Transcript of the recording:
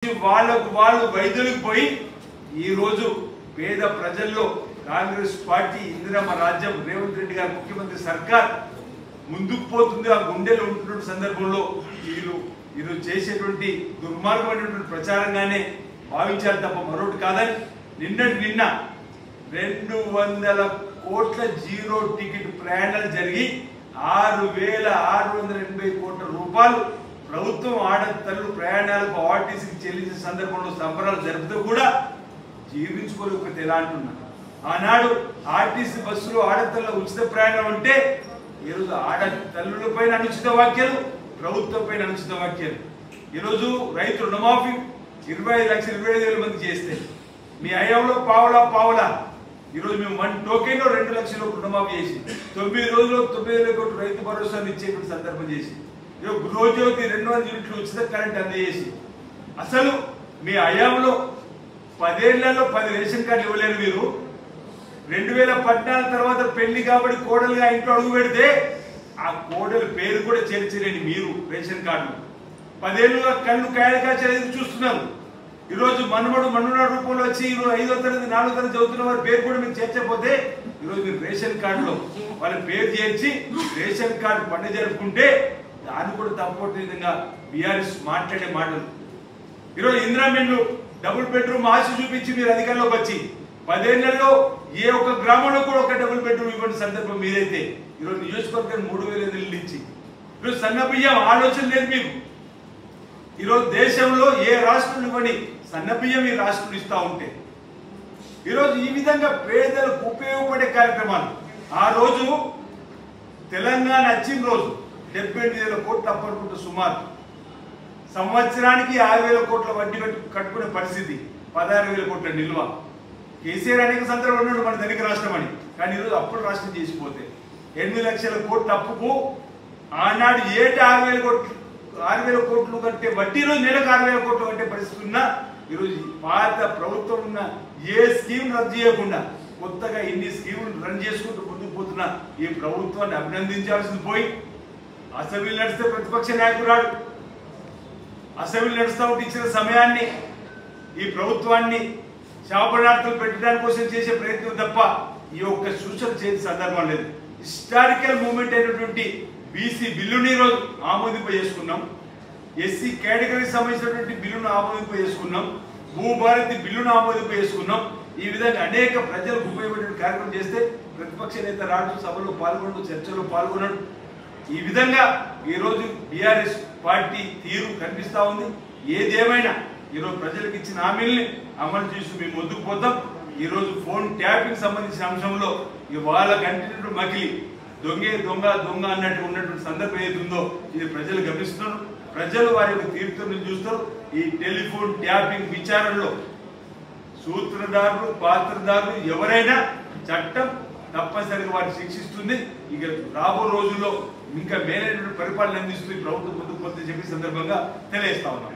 వాళ్ళు వైద్యులకు పోయి ఈ రోజు పేద ప్రజల్లో కాంగ్రెస్ పార్టీ ఇందిరమ్మ రాజ్యం రేవంత్ రెడ్డి గారు ముఖ్యమంత్రి సర్కార్ ముందుకు పోతుంది ఆ గుండెలో ఉంటున్న సందర్భంలో వీరు చేసేటువంటి దుర్మార్గమైనటువంటి ప్రచారంగానే భావించాలి తప్ప మరొకటి కాదని నిన్న 200 కోట్ల జీరో టికెట్ ప్రయాణాలు జరిగి 6,680 కోట్ల రూపాయలు ప్రభుత్వం ఆడతల్లు ప్రయాణాలకు ఆర్టీసీకి చెల్లించిన సందర్భంలో సంబరాలు జరుపుతూ కూడా జీవించుకోలేకపోతే ఎలా అంటున్నారు. ఆనాడు ఆర్టీసీ బస్సులో ఆడతల్ల ఉచిత ప్రయాణం అంటే ఈరోజు ఆడతల్లులపైన అనుచిత వ్యాఖ్యలు, ప్రభుత్వంపైన అనుచిత వ్యాఖ్యలు. ఈరోజు రైతు రుణమాఫీ 25,25,000 మంది చేస్తే మీ హయాంలో పావులా ఈరోజు మేము 1 టోకెన్లో 2 లక్షల రుణమాఫీ చేసి 9 రోజుల్లో 9,000 కోట్లు రైతు భరోసాను ఇచ్చేటువంటి సందర్భం చేసి గృహజ్యోతి 200 యూనిట్లు ఉచిత కరెంట్ అందజేసి అసలు మీ హయాంలో 10 ఏళ్లలో 10 రేషన్ కార్డులు ఇవ్వలేరు. మీరు 2014 తర్వాత పెళ్లి కాబట్టి కోడలుగా ఇంట్లో అడుగు పెడితే ఆ కోడలు పేరు కూడా చేర్చలేని మీరు రేషన్ కార్డు 10 ఏళ్ళుగా కళ్ళు కాయలు చూస్తున్నారు. ఈరోజు మనునాడు రూపంలో వచ్చి 5వ తరగతి 4వ తరగతి చదువుతున్న వారి పేరు కూడా మీరు చేర్చకపోతే ఈరోజు మీరు రేషన్ కార్డులో వాళ్ళ పేరు చేర్చి రేషన్ కార్డు పండుగ జరుపుకుంటే దాన్ని కూడా తప్పొట్టే విధంగా బీఆర్ఎస్ మాట్లాడే మాటలు. ఈరోజు ఇందిరామిల్లు డబుల్ బెడ్రూమ్ ఆశ చూపించి మీరు అధికారంలోకి వచ్చి 10 ఏళ్లలో ఏ ఒక్క గ్రామంలో కూడా ఒక డబుల్ బెడ్రూమ్ ఇవ్వని సందర్భం మీరైతే ఈరోజు నియోజకవర్గాన్ని 3,000 ఇళ్ళు ఇచ్చి ఈరోజు సన్నబియ్యం ఆలోచన లేదు మీకు. ఈరోజు దేశంలో ఏ రాష్ట్రం ఇవ్వని సన్నబియ్యం ఈ రాష్ట్రం ఇస్తా ఉంటే ఈరోజు ఈ విధంగా పేదలకు ఉపయోగపడే కార్యక్రమాలు ఆ రోజు తెలంగాణ వచ్చిన రోజు 78,000 కోట్లు అప్పనుకుంటూ సుమారు సంవత్సరానికి 6,000 కోట్ల వడ్డీ కట్టుకునే పరిస్థితి 16,000 కోట్ల నిల్వ. కేసీఆర్ అనేక సందర్భాలు ఉన్నాడు మన ధనిక రాష్ట్రం అని, కానీ ఈరోజు అప్పుల రాష్ట్రం చేసిపోతే 8 లక్షల కోట్ల అప్పుకు ఆనాడు ఏటా 6,000 కోట్లు కంటే వడ్డీ రోజు నెలకు 6,000 కోట్లు కంటే పరిస్థితి ఉన్నా ఈరోజు పాత ప్రభుత్వం ఉన్న ఏ స్కీమ్ రద్దు చేయకుండా కొత్తగా ఇన్ని స్కీములు రన్ చేసుకుంటూ ముందుకు పోతున్న ఈ ప్రభుత్వాన్ని అభినందించాల్సింది పోయి అసెంబ్లీ నడిస్తే ప్రతిపక్ష నాయకుడు రాడు, అసెంబ్లీ నడుస్తూ ఉంటే ఇచ్చిన సమయాన్ని ఈ ప్రభుత్వాన్ని శాపనార్థాలు పెట్టడానికి కోసం చేసే ప్రయత్నం తప్ప ఈ ఒక్క సూచన చేసే సందర్భం లేదు. హిస్టారికల్ మూమెంట్ అయినటువంటి బీసీ బిల్లుని రోజు ఆమోదింపజేసుకున్నాం, ఎస్సీ కేటగిరీకి సంబంధించినటువంటి బిల్లును ఆమోదింపజేసుకున్నాం, భూభారతి బిల్లును ఆమోదింపజేసుకున్నాం. ఈ విధంగా అనేక ప్రజలకు ఉపయోగపడే కార్యక్రమం చేస్తే ప్రతిపక్ష నేత రాడు, సభలో పాల్గొనడు, చర్చలో పాల్గొనడు. ఈ విధంగా ఈరోజు బీఆర్ఎస్ పార్టీ తీరు కనిపిస్తా ఉంది. ఏదేమైనా ఈరోజు ప్రజలకు ఇచ్చిన హామీల్ని అమలు చేసి మేము ముందుకు పోతాం. ఈరోజు ఫోన్ ట్యాపింగ్ సంబంధించిన అంశంలో వాళ్ళ కంటిన్యూ మకిలి దొంగ అన్నట్టు ఉన్నటువంటి సందర్భం ఏదుందో ఇది ప్రజలు గమనిస్తున్నారు. ప్రజలు వారి యొక్క తీర్పును చూస్తారు. ఈ టెలిఫోన్ ట్యాపింగ్ విచారణలో సూత్రధారులు, పాత్రధారులు ఎవరైనా చట్టం తప్పనిసరిగా వారిని శిక్షిస్తుంది. ఇక రాబో రోజుల్లో ఇంకా మేలైనటువంటి పరిపాలన అందిస్తుంది ప్రభుత్వం ముందుకు పోతే చెప్పే సందర్భంగా తెలియజేస్తా ఉన్నాం.